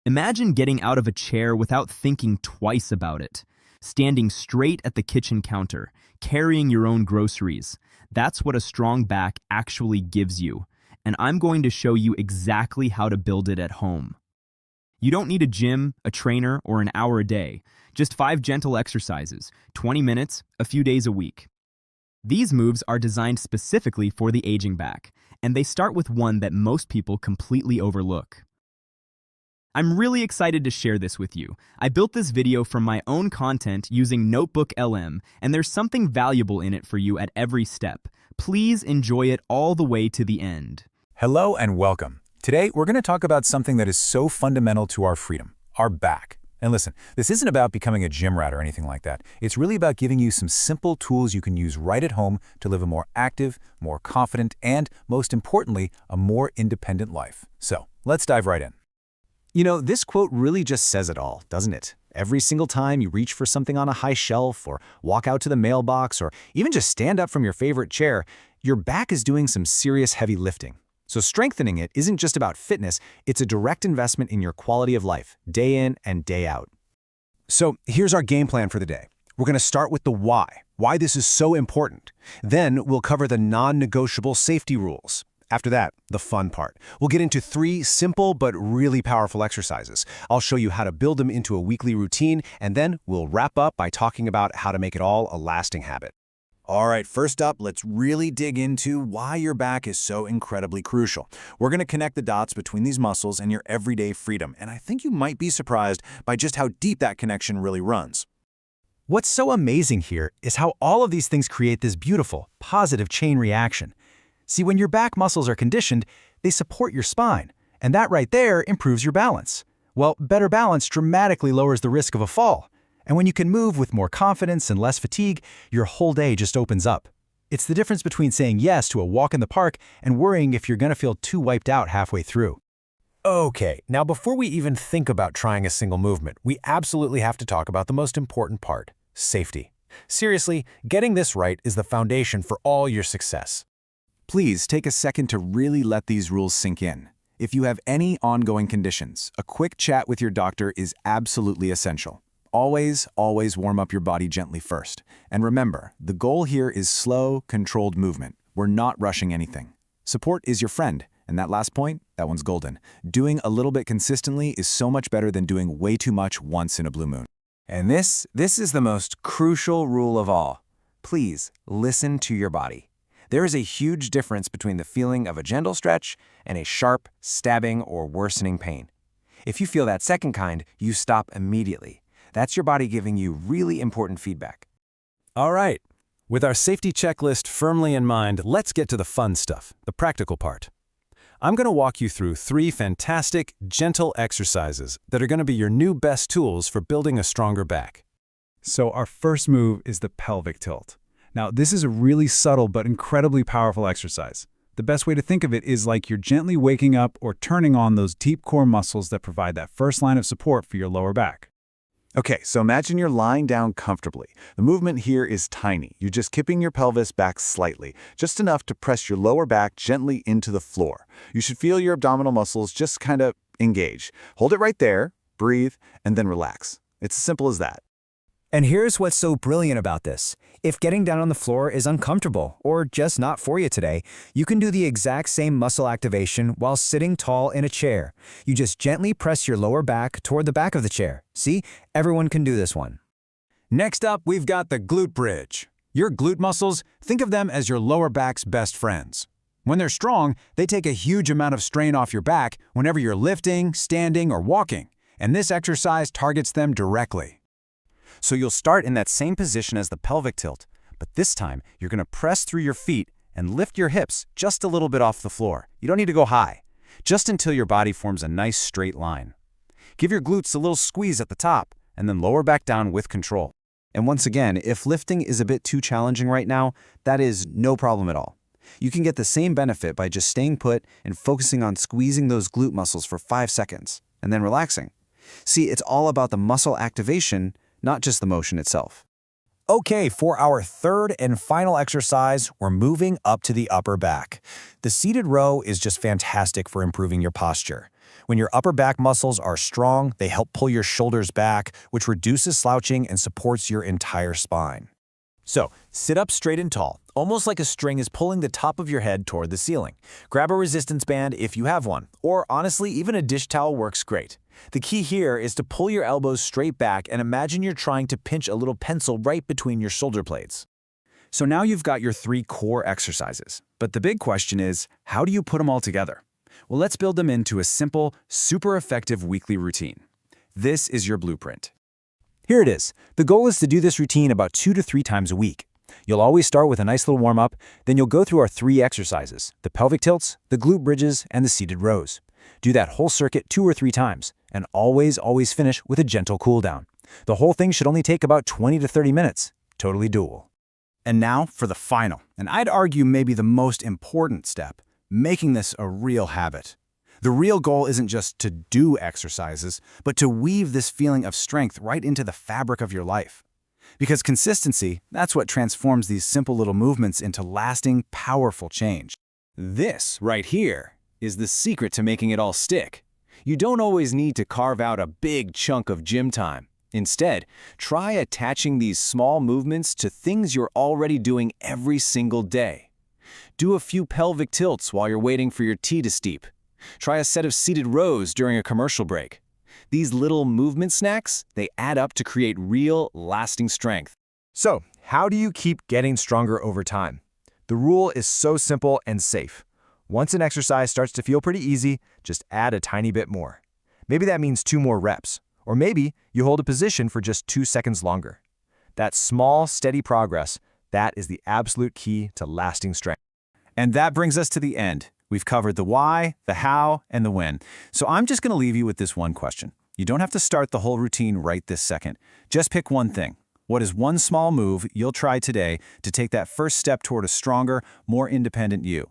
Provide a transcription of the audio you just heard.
Imagine getting out of a chair without thinking twice about it. Standing straight at the kitchen counter, carrying your own groceries. That's what a strong back actually gives you. And I'm going to show you exactly how to build it at home. You don't need a gym, a trainer, or an hour a day. Just 5 gentle exercises, 20 minutes, a few days a week. These moves are designed specifically for the aging back, and they start with one that most people completely overlook. I'm really excited to share this with you. I built this video from my own content using Notebook LM, and there's something valuable in it for you at every step. Please enjoy it all the way to the end. Hello and welcome. Today, we're going to talk about something that is so fundamental to our freedom, our back. And listen, this isn't about becoming a gym rat or anything like that. It's really about giving you some simple tools you can use right at home to live a more active, more confident, and, most importantly, a more independent life. So, let's dive right in. You know, this quote really just says it all, doesn't it? Every single time you reach for something on a high shelf or walk out to the mailbox or even just stand up from your favorite chair, your back is doing some serious heavy lifting. So strengthening it isn't just about fitness, it's a direct investment in your quality of life, day in and day out. So here's our game plan for the day. We're going to start with the why this is so important. Then we'll cover the non-negotiable safety rules. After that, the fun part. We'll get into 3 simple but really powerful exercises. I'll show you how to build them into a weekly routine, and then we'll wrap up by talking about how to make it all a lasting habit. All right, first up, let's really dig into why your back is so incredibly crucial. We're going to connect the dots between these muscles and your everyday freedom, and I think you might be surprised by just how deep that connection really runs. What's so amazing here is how all of these things create this beautiful, positive chain reaction. See, when your back muscles are conditioned, they support your spine, and that right there improves your balance. Well, better balance dramatically lowers the risk of a fall. And when you can move with more confidence and less fatigue, your whole day just opens up. It's the difference between saying yes to a walk in the park and worrying if you're going to feel too wiped out halfway through. Okay, now before we even think about trying a single movement, we absolutely have to talk about the most important part, safety. Seriously, getting this right is the foundation for all your success. Please take a second to really let these rules sink in. If you have any ongoing conditions, a quick chat with your doctor is absolutely essential. Always warm up your body gently first. And remember, the goal here is slow, controlled movement. We're not rushing anything. Support is your friend, and that last point, that one's golden. Doing a little bit consistently is so much better than doing way too much once in a blue moon. And this is the most crucial rule of all. Please listen to your body. There is a huge difference between the feeling of a gentle stretch and a sharp, stabbing, or worsening pain. If you feel that second kind, you stop immediately. That's your body giving you really important feedback. All right, with our safety checklist firmly in mind, let's get to the fun stuff, the practical part. I'm going to walk you through 3 fantastic, gentle exercises that are going to be your new best tools for building a stronger back. So our first move is the pelvic tilt. Now, this is a really subtle but incredibly powerful exercise. The best way to think of it is like you're gently waking up or turning on those deep core muscles that provide that first line of support for your lower back. Okay, so imagine you're lying down comfortably. The movement here is tiny. You're just kipping your pelvis back slightly, just enough to press your lower back gently into the floor. You should feel your abdominal muscles just kind of engage. Hold it right there, breathe, and then relax. It's as simple as that. And here's what's so brilliant about this. If getting down on the floor is uncomfortable or just not for you today, you can do the exact same muscle activation while sitting tall in a chair. You just gently press your lower back toward the back of the chair. See, everyone can do this one. Next up, we've got the glute bridge. Your glute muscles, think of them as your lower back's best friends. When they're strong, they take a huge amount of strain off your back whenever you're lifting, standing, or walking, and this exercise targets them directly. So you'll start in that same position as the pelvic tilt, but this time you're going to press through your feet and lift your hips just a little bit off the floor. You don't need to go high, just until your body forms a nice straight line. Give your glutes a little squeeze at the top, and then lower back down with control. And once again, if lifting is a bit too challenging right now, that is no problem at all. You can get the same benefit by just staying put and focusing on squeezing those glute muscles for 5 seconds, and then relaxing. See, it's all about the muscle activation, not just the motion itself. Okay, for our third and final exercise, we're moving up to the upper back. The seated row is just fantastic for improving your posture. When your upper back muscles are strong, they help pull your shoulders back, which reduces slouching and supports your entire spine. So, sit up straight and tall, almost like a string is pulling the top of your head toward the ceiling. Grab a resistance band if you have one, or honestly, even a dish towel works great. The key here is to pull your elbows straight back and imagine you're trying to pinch a little pencil right between your shoulder blades. So now you've got your 3 core exercises. But the big question is, how do you put them all together? Well, let's build them into a simple, super effective weekly routine. This is your blueprint. Here it is. The goal is to do this routine about 2 to 3 times a week. You'll always start with a nice little warm-up, then you'll go through our 3 exercises, the pelvic tilts, the glute bridges, and the seated rows. Do that whole circuit 2 or 3 times, and always finish with a gentle cool down. The whole thing should only take about 20 to 30 minutes. Totally doable. And now for the final, and I'd argue maybe the most important step, making this a real habit. The real goal isn't just to do exercises, but to weave this feeling of strength right into the fabric of your life. Because consistency, that's what transforms these simple little movements into lasting, powerful change. This, right here, is the secret to making it all stick. You don't always need to carve out a big chunk of gym time. Instead, try attaching these small movements to things you're already doing every single day. Do a few pelvic tilts while you're waiting for your tea to steep. Try a set of seated rows during a commercial break. These little movement snacks, they add up to create real, lasting strength. So, how do you keep getting stronger over time? The rule is so simple and safe. Once an exercise starts to feel pretty easy, just add a tiny bit more. Maybe that means 2 more reps, or maybe you hold a position for just 2 seconds longer. That small, steady progress, that is the absolute key to lasting strength. And that brings us to the end. We've covered the why, the how, and the when. So I'm just going to leave you with this one question. You don't have to start the whole routine right this second. Just pick one thing. What is one small move you'll try today to take that first step toward a stronger, more independent you?